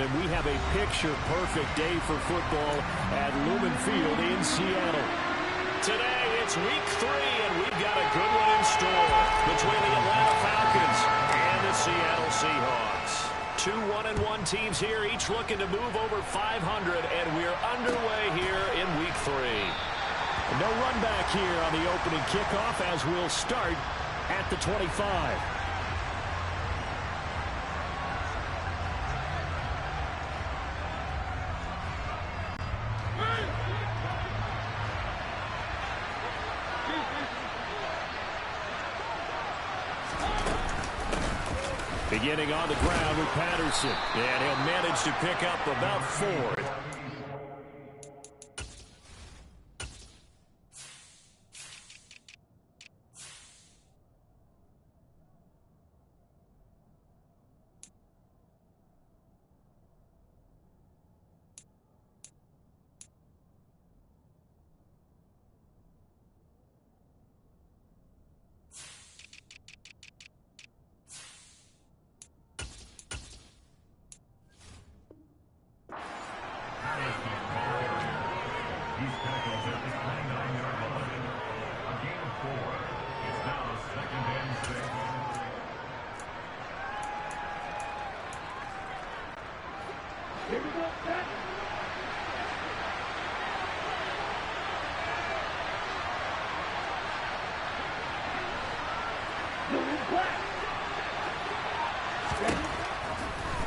and we have a picture-perfect day for football at Lumen Field in Seattle. Today, it's week 3, and we've got a good one in store between the Atlanta Falcons and the Seattle Seahawks. Two 1-1 teams here, each looking to move over 500, and we're underway here in week 3. No run back here on the opening kickoff as we'll start at the 25. Beginning on the ground with Patterson, and he'll manage to pick up about 4.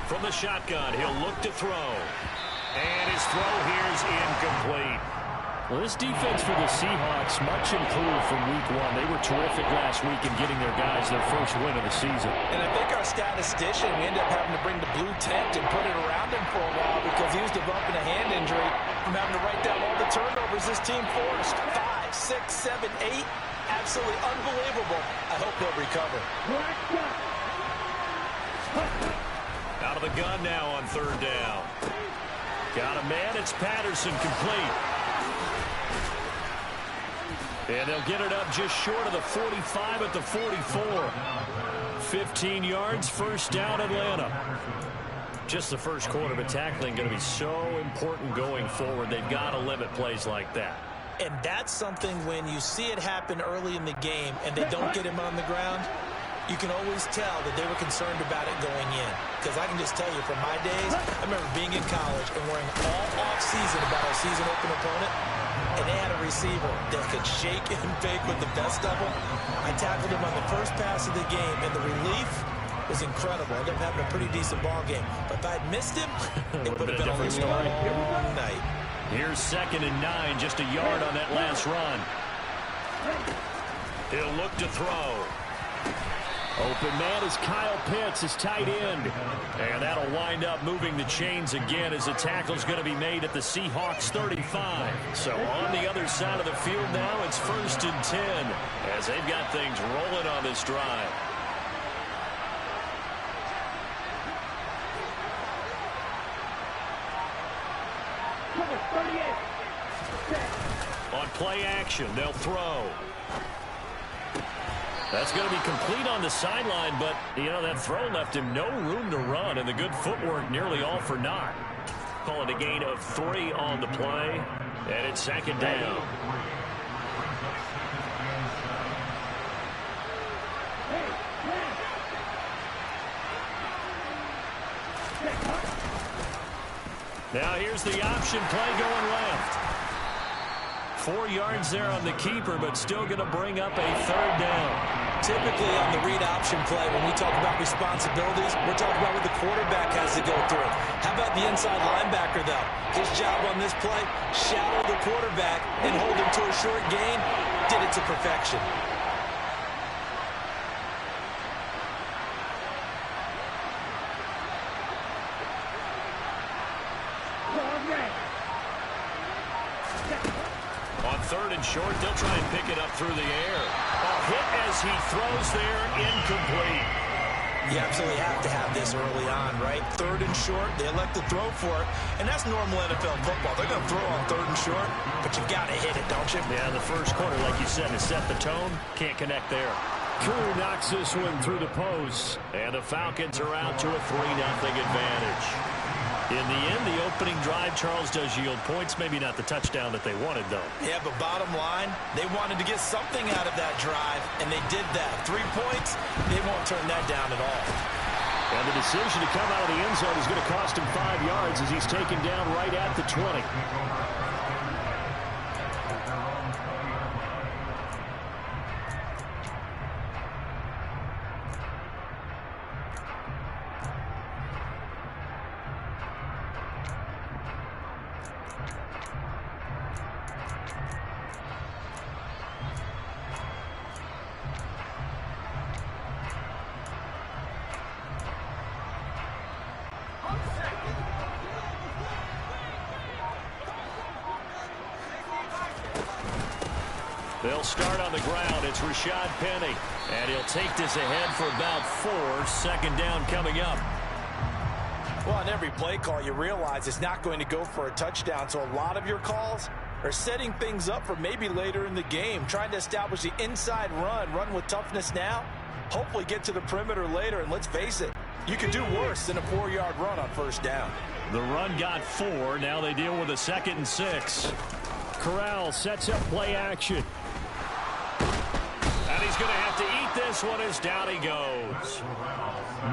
From the shotgun, he'll look to throw. And his throw here is incomplete. Well, this defense for the Seahawks much improved from week 1. They were terrific last week in getting their guys their first win of the season. And I think our statistician, we ended up having to bring the blue tent and put it around him for a while because he was developing a hand injury from having to write down all the turnovers this team forced. 5, 6, 7, 8. Absolutely unbelievable. I hope they'll recover. Out of the gun now on 3rd down. Got a man. It's Patterson, complete. And they'll get it up just short of the 45 at the 44. 15 yards, first down, Atlanta. Just the first quarter, but tackling going to be so important going forward. They've got to limit plays like that. And that's something when you see it happen early in the game and they don't get him on the ground, you can always tell that they were concerned about it going in. Because I can just tell you from my days, I remember being in college and worrying all off-season about our season open opponent, and they had a receiver that could shake and bake with the best of them. I tackled him on the first pass of the game, and the relief was incredible. I ended up having a pretty decent ball game. But if I had missed him, it would have been a different story all night. Here's 2nd and 9, just a yard on that last run. He'll look to throw. Open man is Kyle Pitts, his tight end. And that'll wind up moving the chains again as the tackle's going to be made at the Seahawks 35. So on the other side of the field now, it's 1st and 10 as they've got things rolling on this drive. On play action, they'll throw. That's going to be complete on the sideline, but, you know, that throw left him no room to run, and the good footwork nearly all for naught. Call it a gain of 3 on the play, and it's 2nd down. Now here's the option play going left. 4 yards there on the keeper, but still going to bring up a 3rd down. Typically on the read option play, when we talk about responsibilities, we're talking about what the quarterback has to go through. How about the inside linebacker, though? His job on this play, shadow the quarterback and hold him to a short gain. Did it to perfection. On 3rd and short, they'll try and pick it up through the air. A hit as he throws there, incomplete. You absolutely have to have this early on, right? 3rd and short, they elect to throw for it, and that's normal NFL football. They're going to throw on 3rd and short, but you got to hit it, don't you? Yeah, the first quarter, like you said, to set the tone, can't connect there. Drew knocks this one through the post, and the Falcons are out to a 3-0 advantage. In the end, the opening drive, Charles, does yield points. Maybe not the touchdown that they wanted, though. Yeah, but bottom line, they wanted to get something out of that drive, and they did that. 3 points, they won't turn that down at all. And the decision to come out of the end zone is going to cost him 5 yards as he's taken down right at the 20. They'll start on the ground. It's Rashad Penny. And he'll take this ahead for about 4. Second down coming up. Well, on every play call, you realize it's not going to go for a touchdown. So a lot of your calls are setting things up for maybe later in the game, trying to establish the inside run with toughness now, hopefully get to the perimeter later. And let's face it, you can do worse than a 4-yard run on first down. The run got 4. Now they deal with a 2nd and 6. Corral sets up play action. And he's going to have to eat this one as down he goes.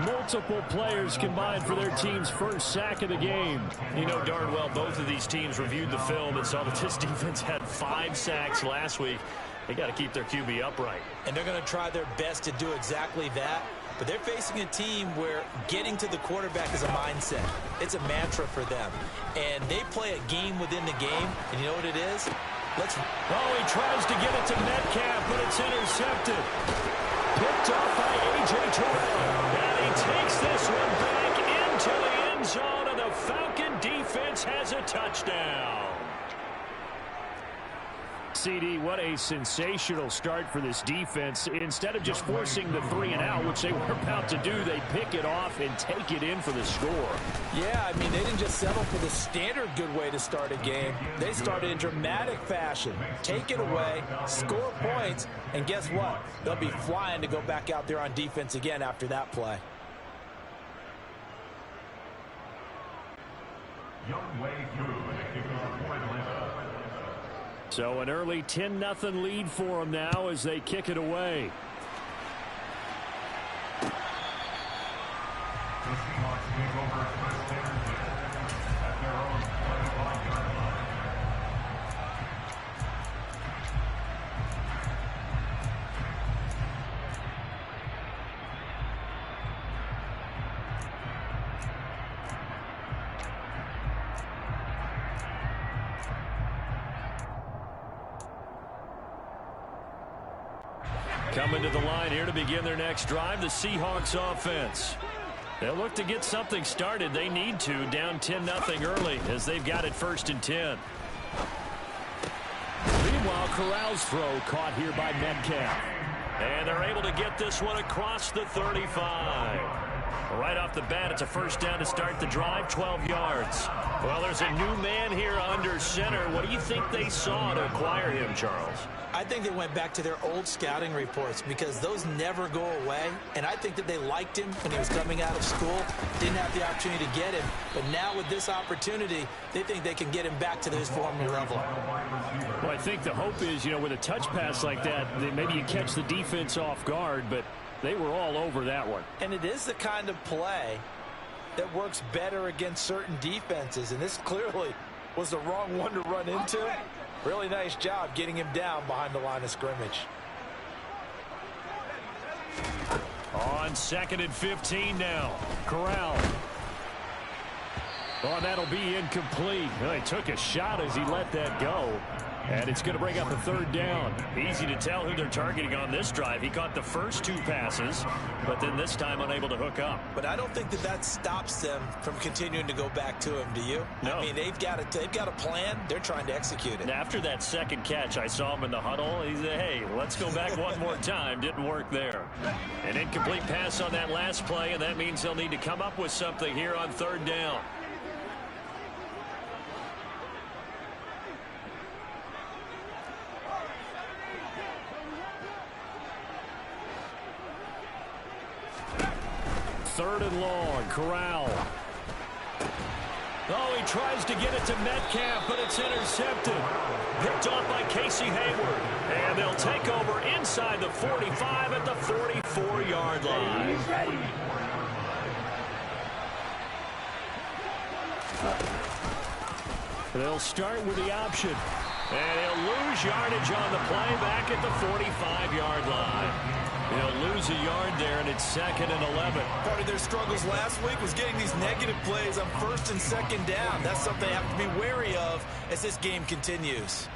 Multiple players combined for their team's first sack of the game. You know darn well both of these teams reviewed the film and saw that this defense had 5 sacks last week. They got to keep their QB upright. And they're going to try their best to do exactly that. But they're facing a team where getting to the quarterback is a mindset. It's a mantra for them. And they play a game within the game. And you know what it is? Oh, he tries to get it to Metcalf, but it's intercepted. Picked off by A.J. Terrell. And he takes this one back into the end zone, and the Falcon defense has a touchdown. CD, what a sensational start for this defense. Instead of just forcing the 3-and-out, which they were about to do, they pick it off and take it in for the score. Yeah, I mean, they didn't just settle for the standard good way to start a game. They started in dramatic fashion. Take it away, score points, and guess what? They'll be flying to go back out there on defense again after that play. So an early 10-0 lead for them now as they kick it away. Coming to the line here to begin their next drive, the Seahawks offense. They'll look to get something started. They need to, down 10-0 early as they've got it 1st and 10. Meanwhile, Corral's throw caught here by Metcalf. And they're able to get this one across the 35. Right off the bat, it's a first down to start the drive, 12 yards. Well, there's a new man here under center. What do you think they saw to acquire him, Charles? I think they went back to their old scouting reports because those never go away. And I think that they liked him when he was coming out of school. Didn't have the opportunity to get him. But now with this opportunity, they think they can get him back to his former level. Well, I think the hope is, with a touch pass like that, maybe you catch the defense off guard, but they were all over that one. And it is the kind of play that works better against certain defenses. And this clearly was the wrong one to run into. Really nice job getting him down behind the line of scrimmage. On 2nd and 15 now. Corral. Oh, that'll be incomplete. Well, he took a shot as he let that go. And it's going to bring up a 3rd down. Easy to tell who they're targeting on this drive. He caught the first 2 passes, but then this time unable to hook up. But I don't think that stops them from continuing to go back to him, do you? No. I mean, they've got a plan. They're trying to execute it. After that second catch, I saw him in the huddle. He said, hey, let's go back one more time. Didn't work there. An incomplete pass on that last play, and that means they'll need to come up with something here on 3rd down. Third and long, Corral. Oh, he tries to get it to Metcalf, but it's intercepted. Picked off by Casey Hayward. And they'll take over inside the 45 at the 44-yard line. They'll start with the option. And he'll lose yardage on the play back at the 45-yard line. He'll lose a yard there, and it's 2nd and 11. Part of their struggles last week was getting these negative plays on 1st and 2nd down. That's something they have to be wary of as this game continues.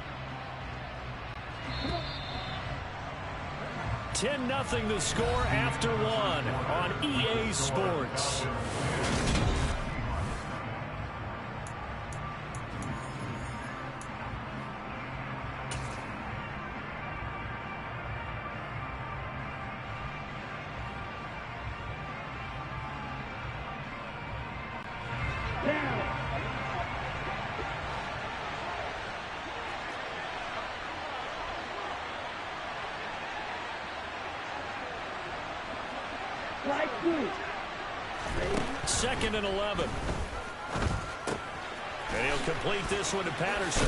10-0 the score after 1 on EA Sports. Second and 11. And he'll complete this one to Patterson.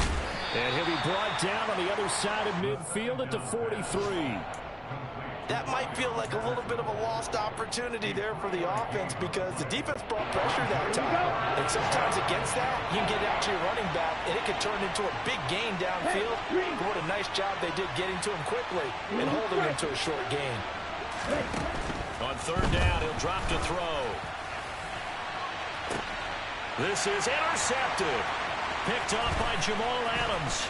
And he'll be brought down on the other side of midfield at the 43. That might feel like a little bit of a lost opportunity there for the offense because the defense brought pressure that time. And sometimes against that, you can get out to your running back, and it could turn into a big gain downfield. But what a nice job they did getting to him quickly and holding him to a short gain. On 3rd down, he'll drop to throw. This is intercepted. Picked off by Jamal Adams.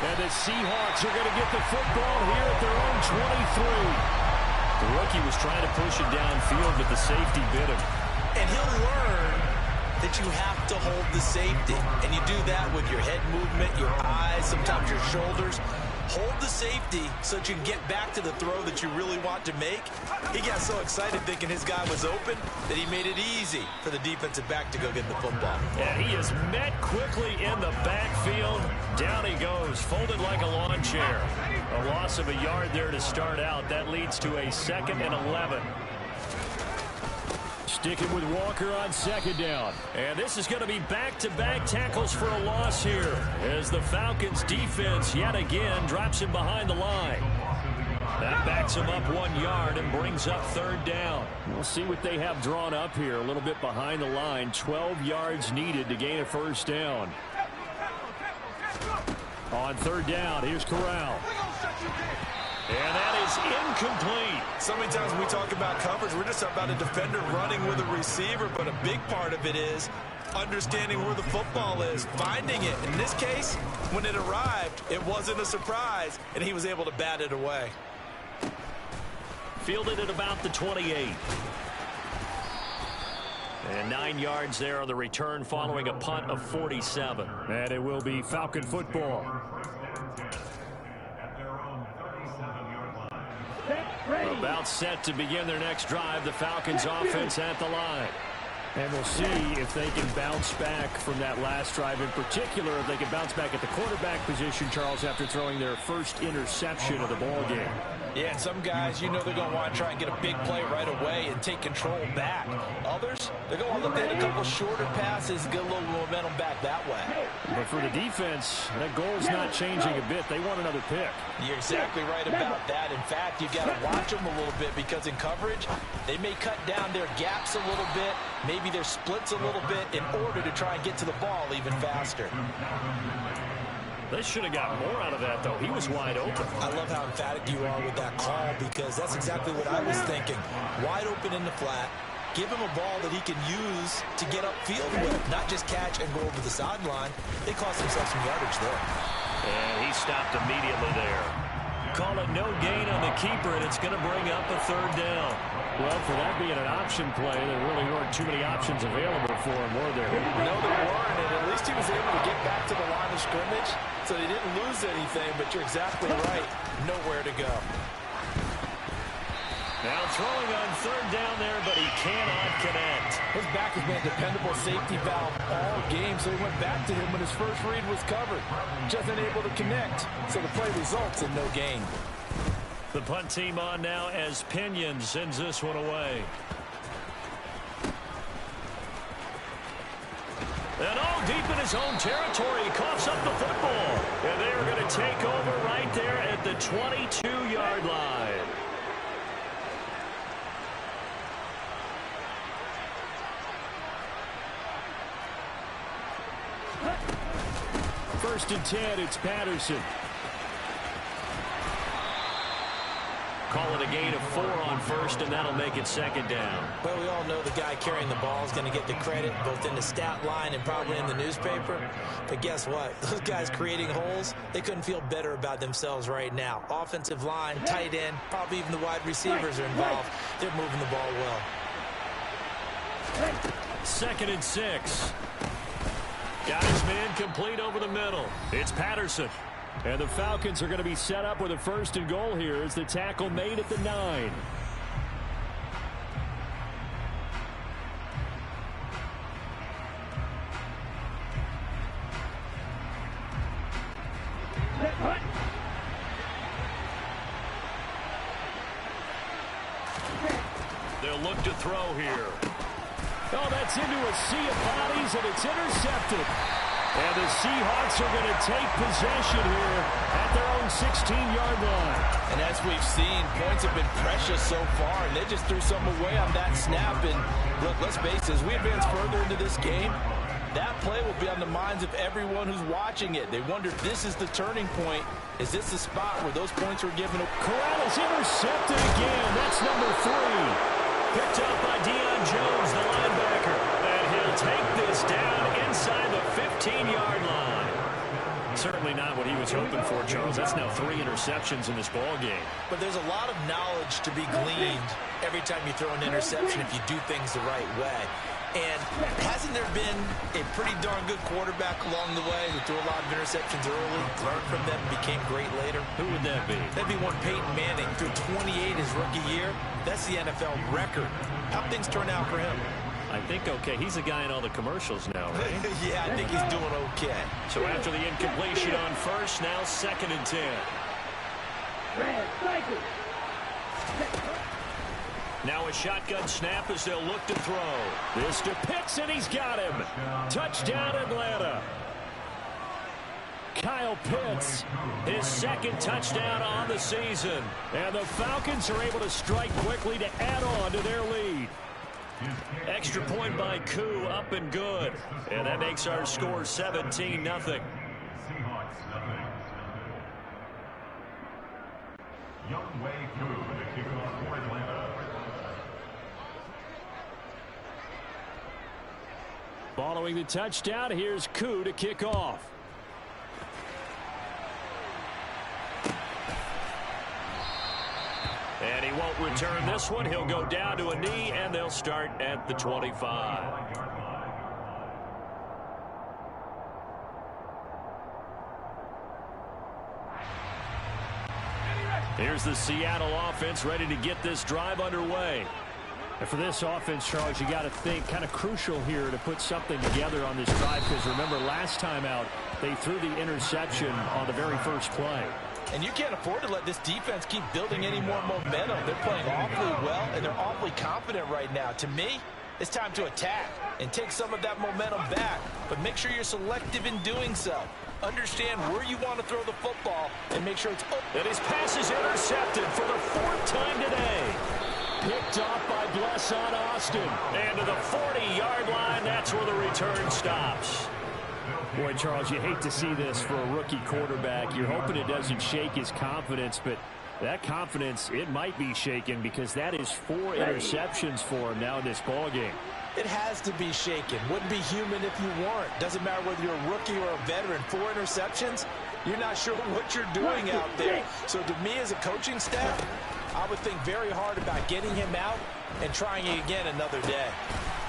And the Seahawks are going to get the football here at their own 23. The rookie was trying to push it downfield, but the safety bit him. And he'll learn that you have to hold the safety. And you do that with your head movement, your eyes, sometimes your shoulders. Hold the safety so that you can get back to the throw that you really want to make. He got so excited thinking his guy was open that he made it easy for the defensive back to go get the football. And he is met quickly in the backfield. Down he goes, folded like a lawn chair. A loss of a yard there to start out. That leads to a 2nd and 11. Sticking with Walker on 2nd down. And this is going to be back-to-back tackles for a loss here as the Falcons defense yet again drops him behind the line. That backs him up 1 yard and brings up 3rd down. We'll see what they have drawn up here. A little bit behind the line. 12 yards needed to gain a 1st down. On 3rd down, here's Corral. And that is incomplete. So many times when we talk about coverage, we're just about a defender running with a receiver, but a big part of it is understanding where the football is, finding it. In this case, when it arrived, it wasn't a surprise, and he was able to bat it away. Fielded at about the 28. And 9 yards there on the return following a punt of 47. And it will be Falcon football. About set to begin their next drive. The Falcons offense at the line. And we'll see if they can bounce back from that last drive. In particular, if they can bounce back at the quarterback position, Charles, after throwing their first interception of the ball game. Yeah, and some guys, you know they're going to want to try and get a big play right away and take control back. Others, they're going to look at a couple shorter passes and get a little momentum back that way. But for the defense, that goal's not changing a bit. They want another pick. You're exactly right about that. In fact, you've got to watch them a little bit because in coverage, they may cut down their gaps a little bit, maybe their splits a little bit in order to try and get to the ball even faster. They should have got more out of that, though. He was wide open. I love how emphatic you are with that call because that's exactly what I was thinking. Wide open in the flat. Give him a ball that he can use to get upfield with, not just catch and go over the sideline. They cost themselves some yardage there. And he stopped immediately there. Call it no gain on the keeper, and it's going to bring up a 3rd down. Well, for that being an option play, there really weren't too many options available for him, were there? No, there weren't, and at least he was able to get back to the line of scrimmage, so they didn't lose anything, but you're exactly right. Nowhere to go. Now throwing on 3rd down there, but he cannot connect. His back has been a dependable safety valve all game, so he went back to him when his first read was covered. Just unable to connect, so the play results in no gain. The punt team on now as Pinion sends this one away. And all deep in his own territory, he coughs up the football. And they are going to take over right there at the 22-yard line. First and 10, it's Patterson. Call it a gain of 4 on first, and that'll make it second down. Well, we all know the guy carrying the ball is going to get the credit, both in the stat line and probably in the newspaper. But guess what? Those guys creating holes, they couldn't feel better about themselves right now. Offensive line, tight end, probably even the wide receivers are involved. They're moving the ball well. Second and 6. Got his man complete over the middle. It's Patterson. And the Falcons are going to be set up with a first and goal here as the tackle made at the 9. They'll look to throw here. Oh, that's into a sea of bodies, and it's intercepted. And the Seahawks are going to take possession here at their own 16-yard line. And as we've seen, points have been precious so far, and they just threw some away on that snap. And look, let's face it, as we advance further into this game, that play will be on the minds of everyone who's watching it. They wonder if this is the turning point. Is this the spot where those points were given? Corral is intercepted again. That's number 3. Picked up by Deion Jones, the linebacker. And he'll take this down inside the 15-yard line. Certainly not what he was hoping for, Charles. That's now 3 interceptions in this ball game. But there's a lot of knowledge to be gleaned every time you throw an interception if you do things the right way. And hasn't there been a pretty darn good quarterback along the way who threw a lot of interceptions early, learned from them, and became great later? Who would that be? That'd be one Peyton Manning. Threw 28 his rookie year. That's the NFL record. How'd things turn out for him? I think okay. He's a guy in all the commercials now, right? Yeah, I think he's doing okay. So after the incompletion on first, now second and 10. Now a shotgun snap as they'll look to throw. This to Pitts, and he's got him. Touchdown, Atlanta. Kyle Pitts, his second touchdown on the season. And the Falcons are able to strike quickly to add on to their lead. Extra point by Koo, up and good. And that makes our score 17-0. Following the touchdown, here's Koo to kick off. And he won't return this one. He'll go down to a knee, and they'll start at the 25. Here's the Seattle offense ready to get this drive underway. And for this offense, Charles, you got to think kind of crucial here to put something together on this drive, because remember last time out they threw the interception on the very first play. And you can't afford to let this defense keep building any more momentum. They're playing awfully well, and they're awfully confident right now. To me, it's time to attack and take some of that momentum back. But make sure you're selective in doing so. Understand where you want to throw the football and make sure it's open. And his pass is intercepted for the 4th time today. Picked off by Bless on Austin. And to the 40-yard line, that's where the return stops. Boy, Charles, you hate to see this for a rookie quarterback. You're hoping it doesn't shake his confidence, but that confidence, it might be shaken, because that is 4 interceptions for him now in this ballgame. It has to be shaken. Wouldn't be human if you weren't. Doesn't matter whether you're a rookie or a veteran. 4 interceptions, you're not sure what you're doing out there. So to me as a coaching staff, I would think very hard about getting him out and trying it again another day.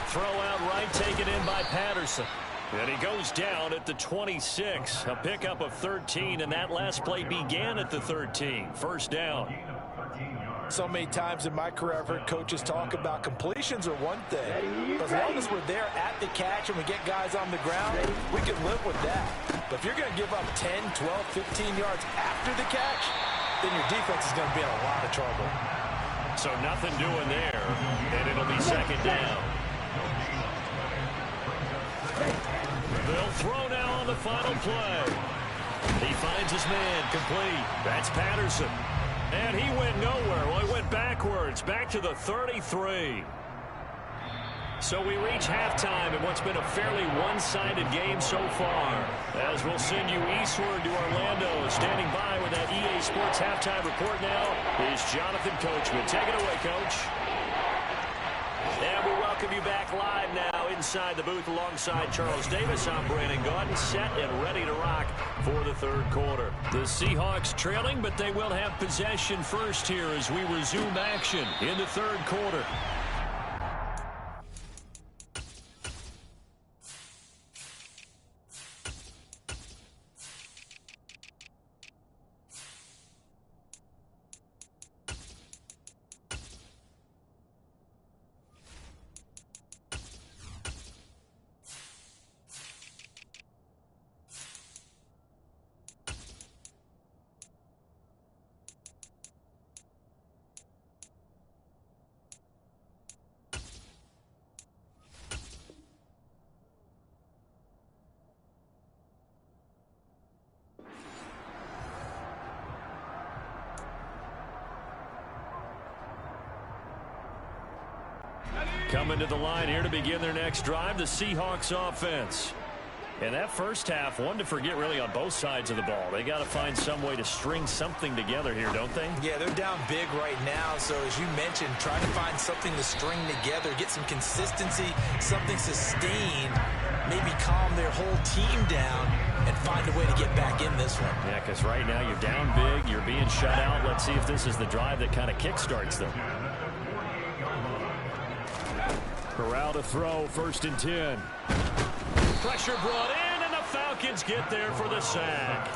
Throw out right, taken in by Patterson. And he goes down at the 26. A pickup of 13, and that last play began at the 13. First down. So many times in my career, I've heard coaches talk about completions are one thing. But as long as we're there at the catch and we get guys on the ground, we can live with that. But if you're going to give up 10, 12, 15 yards after the catch, then your defense is going to be in a lot of trouble. So nothing doing there, and it'll be second down. final play. He finds his man complete. That's Patterson. And he went nowhere. Well, he went backwards, back to the 33. So we reach halftime in what's been a fairly one-sided game so far. As we'll send you eastward to Orlando. Standing by with that EA Sports halftime report now is Jonathan Coachman. Take it away, Coach. And we welcome you back live now inside the booth alongside Charles Davis. I'm Brandon Gaudin, set and ready to rock for the third quarter. The Seahawks trailing, but they will have possession first here as we resume action in the third quarter. Coming to the line here to begin their next drive, the Seahawks offense. And that first half, one to forget really on both sides of the ball. They got to find some way to string something together here, don't they? Yeah, they're down big right now. So as you mentioned, trying to find something to string together, get some consistency, something sustained, maybe calm their whole team down and find a way to get back in this one. Yeah, because right now you're down big, you're being shut out. Let's see if this is the drive that kind of kickstarts them. Corral to throw, 1st and 10. Pressure brought in, and the Falcons get there for the sack.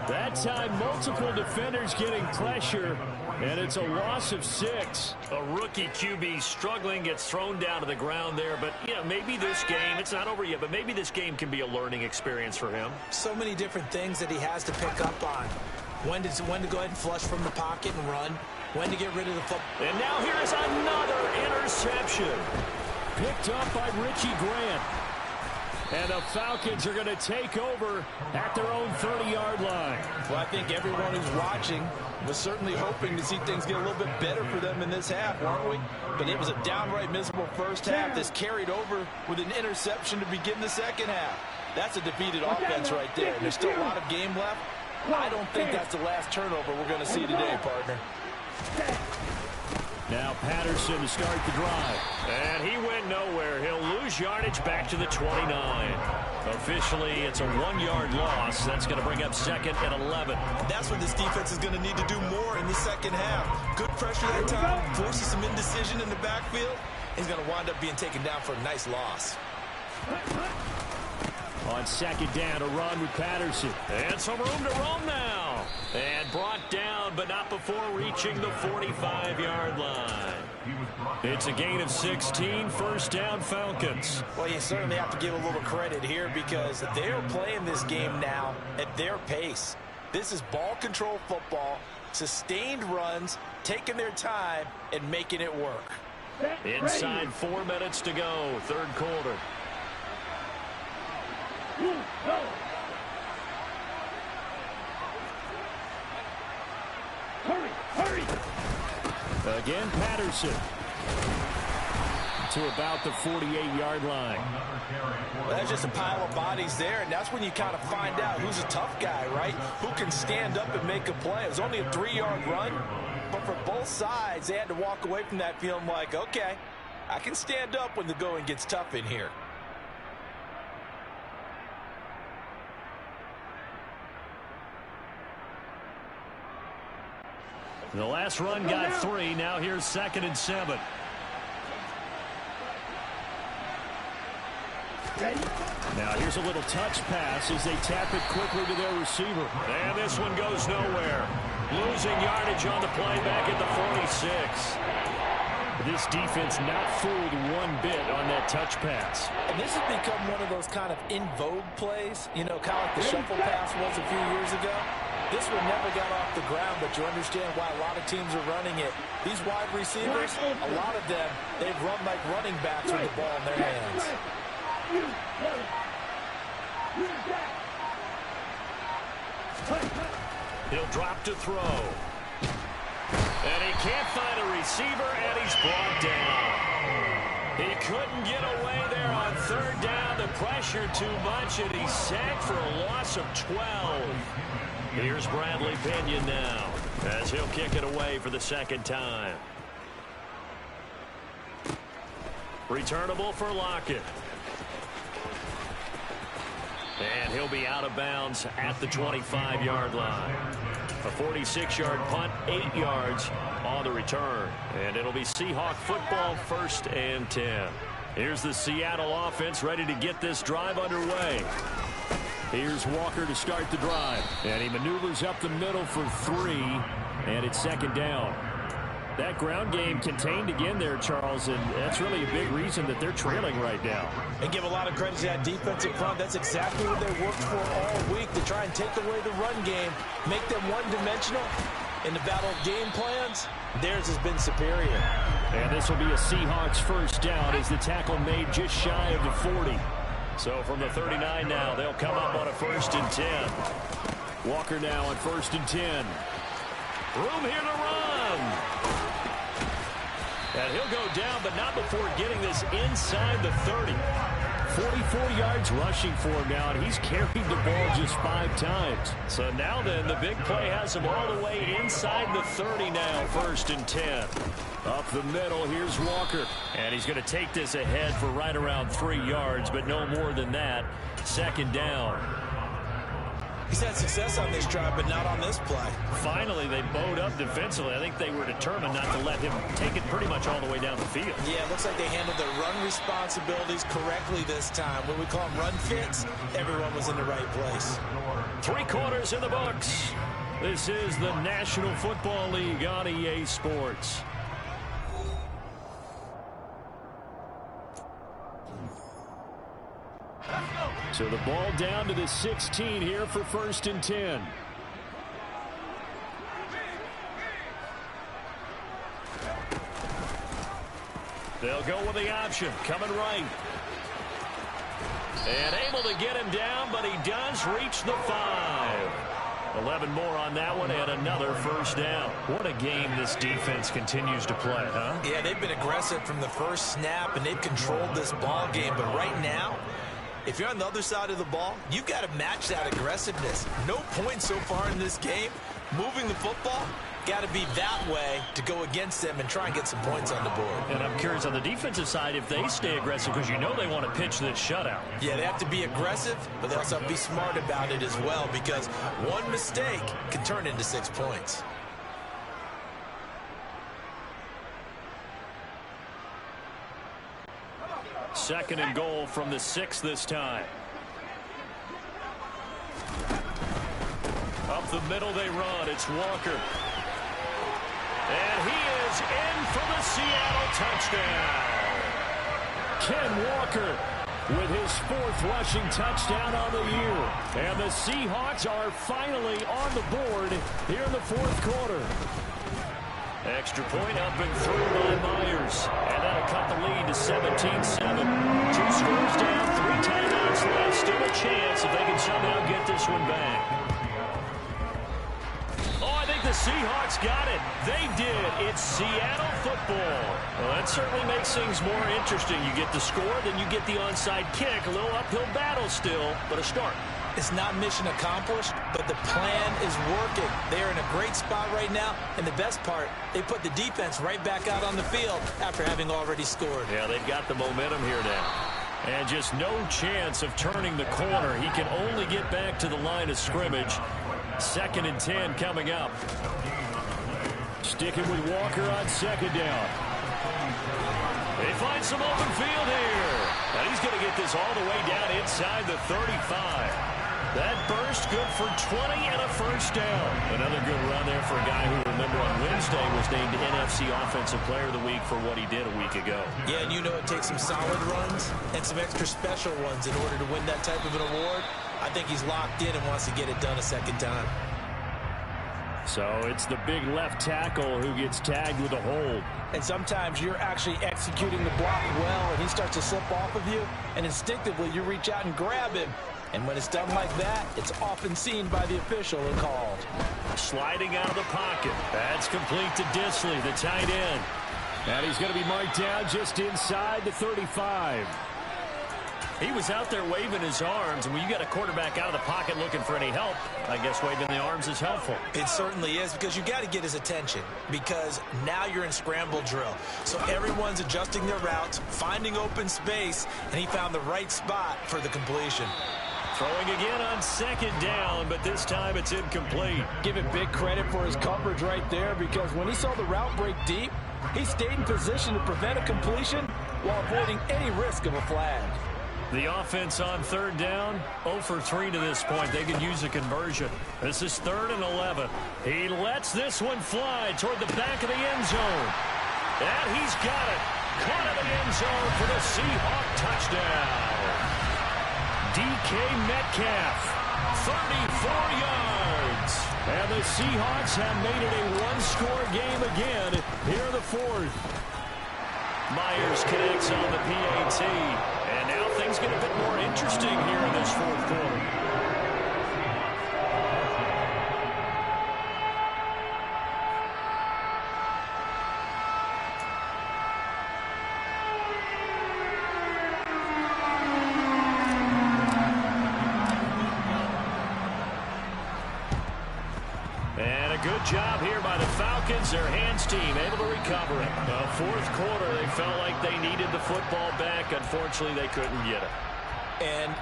That time, multiple defenders getting pressure, and it's a loss of 6. A rookie QB struggling, gets thrown down to the ground there. But, you know, maybe this game, it's not over yet, but maybe this game can be a learning experience for him. So many different things that he has to pick up on. When to go ahead and flush from the pocket and run. When to get rid of the football. And now here's another interception. Picked up by Richie Grant. And the Falcons are going to take over at their own 30-yard line. Well, I think everyone who's watching was certainly hoping to see things get a little bit better for them in this half, weren't we? But it was a downright miserable first half that's carried over with an interception to begin the second half. That's a defeated offense right there. And there's still a lot of game left. I don't think that's the last turnover we're going to see today, partner. Now Patterson to start the drive. And he went nowhere. He'll lose yardage back to the 29. Officially, it's a 1-yard loss. That's going to bring up 2nd and 11. That's what this defense is going to need to do more in the second half. Good pressure that time, forces some indecision in the backfield. He's going to wind up being taken down for a nice loss. On 2nd down, a run with Patterson. And some room to roam now. And brought down, but not before reaching the 45-yard line. It's a gain of 16, 1st down Falcons. Well, you certainly have to give a little credit here because they're playing this game now at their pace. This is ball control football, sustained runs, taking their time, and making it work. Inside 4 minutes to go, third quarter. Hurry! Again, Patterson to about the 48-yard line. Well, that's just a pile of bodies there, and that's when you kind of find out who's a tough guy, right? Who can stand up and make a play. It was only a 3-yard run, but for both sides, they had to walk away from that feeling like, okay, I can stand up when the going gets tough in here. The last run got 3. Now here's 2nd and 7. Now here's a little touch pass as they tap it quickly to their receiver. And this one goes nowhere. Losing yardage on the play back at the 46. This defense not fooled one bit on that touch pass. And this has become one of those kind of in vogue plays, you know, kind of like the shuffle pass was a few years ago. This one never got off the ground, but you understand why a lot of teams are running it. These wide receivers, a lot of them, they've run like running backs with the ball in their hands. He'll drop to throw. And he can't find a receiver, and he's brought down. He couldn't get away there on third down. The pressure too much, and he's sacked for a loss of 12. Here's Bradley Pinion now, as he'll kick it away for the second time. Returnable for Lockett. And he'll be out of bounds at the 25-yard line. A 46-yard punt, 8 yards on the return. And it'll be Seahawk football, 1st and 10. Here's the Seattle offense ready to get this drive underway. Here's Walker to start the drive. And he maneuvers up the middle for 3. And it's 2nd down. That ground game contained again there, Charles, and that's really a big reason that they're trailing right now. And give a lot of credit to that defensive front. That's exactly what they worked for all week, to try and take away the run game, make them one-dimensional. In the battle of game plans, theirs has been superior. And this will be a Seahawks 1st down as the tackle made just shy of the 40. So from the 39 now, they'll come up on a 1st and 10. Walker now on 1st and 10. Room here to run. And he'll go down, but not before getting this inside the 30. 44 yards rushing for him now, and he's carried the ball just 5 times. So now then, the big play has him all the way inside the 30 now, 1st and 10. Up the middle, here's Walker. And he's going to take this ahead for right around 3 yards, but no more than that. 2nd down. He's had success on this drive, but not on this play. Finally, they bowed up defensively. I think they were determined not to let him take it pretty much all the way down the field. Yeah, it looks like they handled their run responsibilities correctly this time. When we call them run fits, everyone was in the right place. 3 quarters in the books. This is the National Football League on EA Sports. So the ball down to the 16 here for 1st and 10. They'll go with the option, coming right. And able to get him down, but he does reach the 5. 11 more on that one, and another 1st down. What a game this defense continues to play, huh? Yeah, they've been aggressive from the first snap, and they've controlled this ball game. But right now, if you're on the other side of the ball, you've got to match that aggressiveness. No points so far in this game. Moving the football, got to be that way to go against them and try and get some points on the board. And I'm curious on the defensive side if they stay aggressive, because you know they want to pitch this shutout. Yeah, they have to be aggressive, but they also have to be smart about it as well, because one mistake can turn into 6 points. Second and goal from the 6 this time. Up the middle they run. It's Walker. And he is in for the Seattle touchdown. Ken Walker with his 4th rushing touchdown on the year. And the Seahawks are finally on the board here in the 4th quarter. Extra point up and through by Myers. And that'll cut the lead to 17-7. 2 scores down, 3 timeouts left. Still a chance if they can somehow get this one back. Oh, I think the Seahawks got it. They did. It's Seattle football. Well, that certainly makes things more interesting. You get the score, then you get the onside kick. A little uphill battle still, but a start. It's not mission accomplished, but the plan is working. They're in a great spot right now, and the best part, they put the defense right back out on the field after having already scored. Yeah, they've got the momentum here now. And just no chance of turning the corner. He can only get back to the line of scrimmage. 2nd and 10 coming up. Sticking with Walker on 2nd down. They find some open field here. And he's going to get this all the way down inside the 35. That burst good for 20 and a 1st down. Another good run there for a guy who, remember, on Wednesday was named NFC Offensive Player of the Week for what he did a week ago. Yeah, and you know it takes some solid runs and some extra special ones in order to win that type of an award. I think he's locked in and wants to get it done a 2nd time. So it's the big left tackle who gets tagged with a hold. And sometimes you're actually executing the block well, and he starts to slip off of you, and instinctively you reach out and grab him. And when it's done like that, it's often seen by the official and called. Sliding out of the pocket. That's complete to Disley, the tight end. And he's going to be marked down just inside the 35. He was out there waving his arms, and when you got a quarterback out of the pocket looking for any help, I guess waving the arms is helpful. It certainly is, because you got to get his attention, because now you're in scramble drill. So everyone's adjusting their routes, finding open space, and he found the right spot for the completion. Throwing again on second down, but this time it's incomplete. Give it big credit for his coverage right there, because when he saw the route break deep, he stayed in position to prevent a completion while avoiding any risk of a flag. The offense on third down, 0 for 3 to this point. They could use a conversion. This is 3rd and 11. He lets this one fly toward the back of the end zone. And he's got it. Caught in the end zone for the Seahawk touchdown. DK Metcalf, 34 yards. And the Seahawks have made it a one-score game again here in the 4th. Myers connects on the PAT. And now things get a bit more interesting here in this 4th quarter. And a good job here by the Falcons. Their hands team able to recover it. 4th quarter, they felt like they needed the football back. Unfortunately, they couldn't get it. And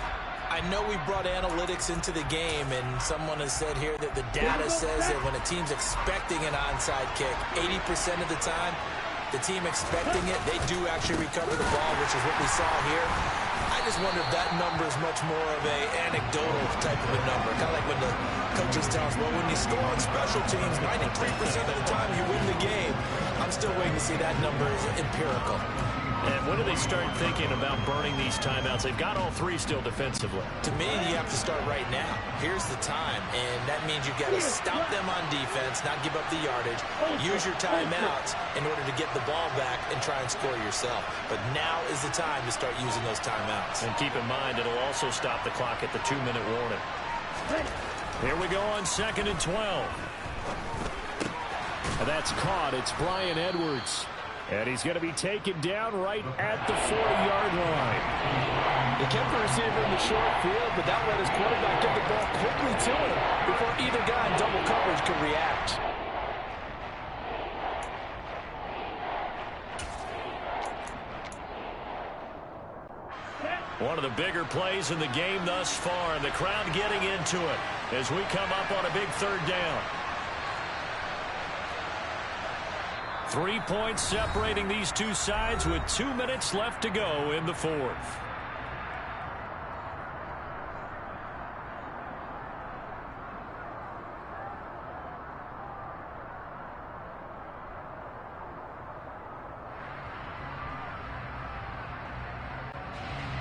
I know we brought analytics into the game, and someone has said here that the data says that when a team's expecting an onside kick, 80% of the time, the team expecting it, they do actually recover the ball, which is what we saw here. I just wonder if that number is much more of a anecdotal type of a number. Kind of like when the coaches tell us, well, when you score on special teams, 93% of the time you win the game. I'm still waiting to see that number is empirical. And when do they start thinking about burning these timeouts? They've got all 3 still defensively. To me, you have to start right now. Here's the time, and that means you've got to stop them on defense, not give up the yardage, use your timeouts in order to get the ball back and try and score yourself. But now is the time to start using those timeouts. And keep in mind, it'll also stop the clock at the 2-minute warning. Here we go on 2nd and 12. And that's caught. It's Bryan Edwards. And he's going to be taken down right at the 40-yard line. He kept the receiver in the short field, but that let his quarterback get the ball quickly to him before either guy in double coverage could react. One of the bigger plays in the game thus far, and the crowd getting into it as we come up on a big 3rd down. 3 points separating these two sides with 2 minutes left to go in the 4th.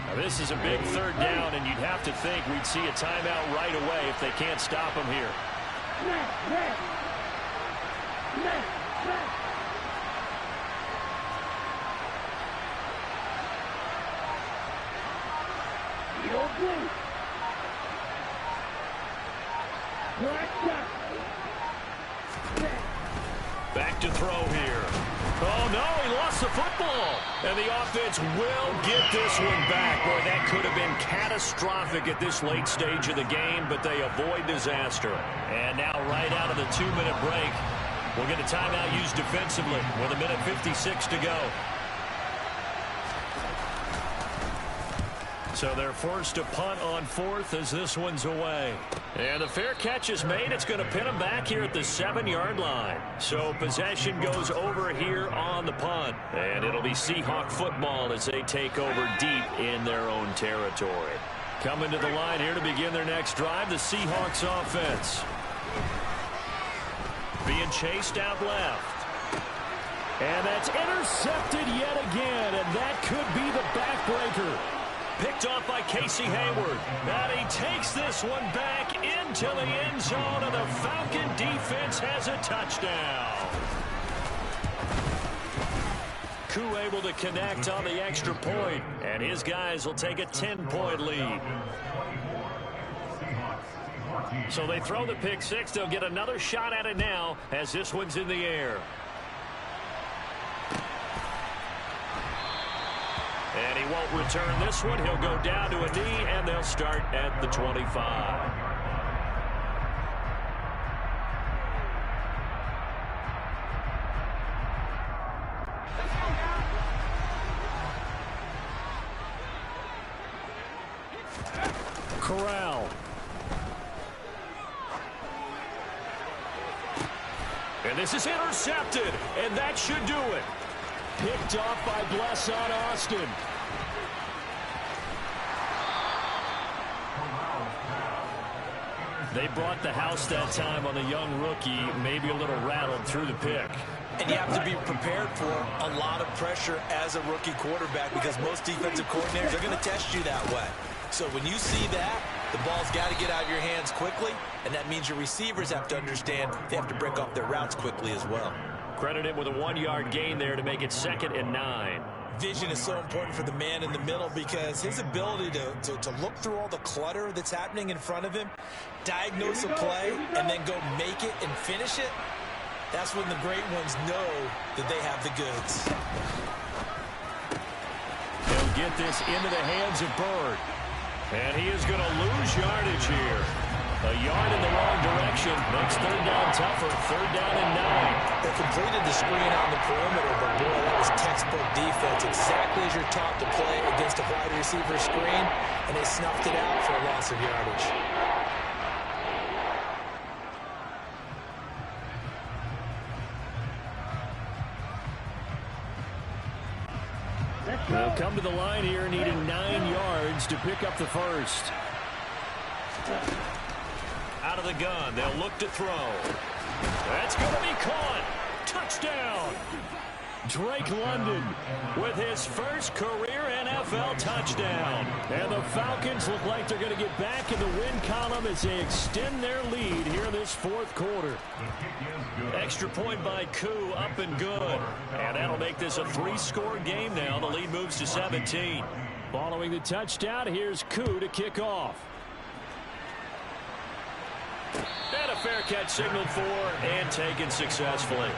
Now this is a big 3rd down, and you'd have to think we'd see a timeout right away if they can't stop him here. Back to throw here. Oh, no, he lost the football. And the offense will get this one back. Boy, that could have been catastrophic at this late stage of the game, but they avoid disaster. And now right out of the 2-minute break, we'll get a timeout used defensively with 1:56 to go. So they're forced to punt on 4th as this one's away. And the fair catch is made. It's going to pin them back here at the 7-yard line. So possession goes over here on the punt. And it'll be Seahawk football as they take over deep in their own territory. Coming to the line here to begin their next drive, the Seahawks offense. Being chased out left. And that's intercepted yet again. And that could be the backbreaker. Picked off by Casey Hayward. And he takes this one back into the end zone, and the Falcon defense has a touchdown. Koo able to connect on the extra point, and his guys will take a 10-point lead. So they throw the pick six. They'll get another shot at it now as this one's in the air. And he won't return this one. He'll go down to a knee, and they'll start at the 25. Corral. And this is intercepted, and that should do it. Picked off by Blesson Austin. They brought the house that time on the young rookie, maybe a little rattled through the pick. And you have to be prepared for a lot of pressure as a rookie quarterback because most defensive coordinators are going to test you that way. So when you see that, the ball's got to get out of your hands quickly, and that means your receivers have to understand they have to break off their routes quickly as well. Credit him with a 1-yard gain there to make it 2nd and 9. Vision is so important for the man in the middle because his ability to look through all the clutter that's happening in front of him, diagnose a play, and then go make it and finish it, that's when the great ones know that they have the goods. He'll get this into the hands of Bird. And he is going to lose yardage here. A yard in the wrong direction makes 3rd down tougher. 3rd down and 9. They completed the screen on the perimeter, but boy, that was textbook defense. Exactly as you're taught to play against a wide receiver screen, and they snuffed it out for a loss of yardage. They'll come to the line here, needing 9 yards to pick up the first. Out of the gun, they'll look to throw. That's going to be caught. Touchdown. Drake London with his first career NFL touchdown. And the Falcons look like they're going to get back in the win column as they extend their lead here in this 4th quarter. Extra point by Koo, up and good. And that'll make this a 3-score game now. The lead moves to 17. Following the touchdown, here's Koo to kick off. And a fair catch signaled for and taken successfully.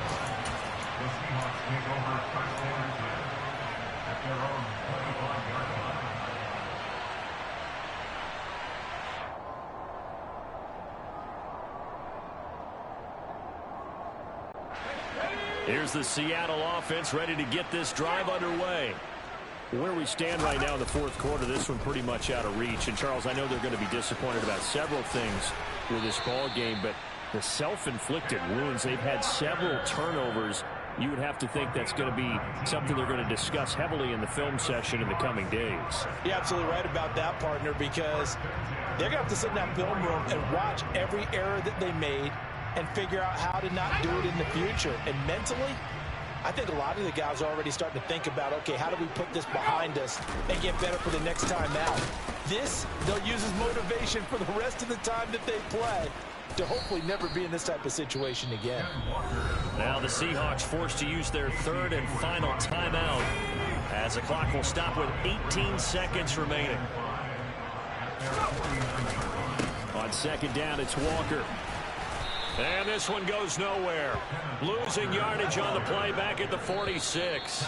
Here's the Seattle offense ready to get this drive underway. Where we stand right now in the 4th quarter, this one pretty much out of reach. And, Charles, I know they're going to be disappointed about several things with this ball game, but the self-inflicted wounds, they've had several turnovers. You would have to think that's going to be something they're going to discuss heavily in the film session in the coming days. You're absolutely right about that, partner, because they're going to have to sit in that film room and watch every error that they made and figure out how to not do it in the future. And mentally, I think a lot of the guys are already starting to think about, okay, how do we put this behind us and get better for the next time out? This, they'll use as motivation for the rest of the time that they play to hopefully never be in this type of situation again. Now the Seahawks forced to use their 3rd and final timeout as the clock will stop with 18 seconds remaining. On 2nd down, it's Walker. And this one goes nowhere. Losing yardage on the play back at the 46.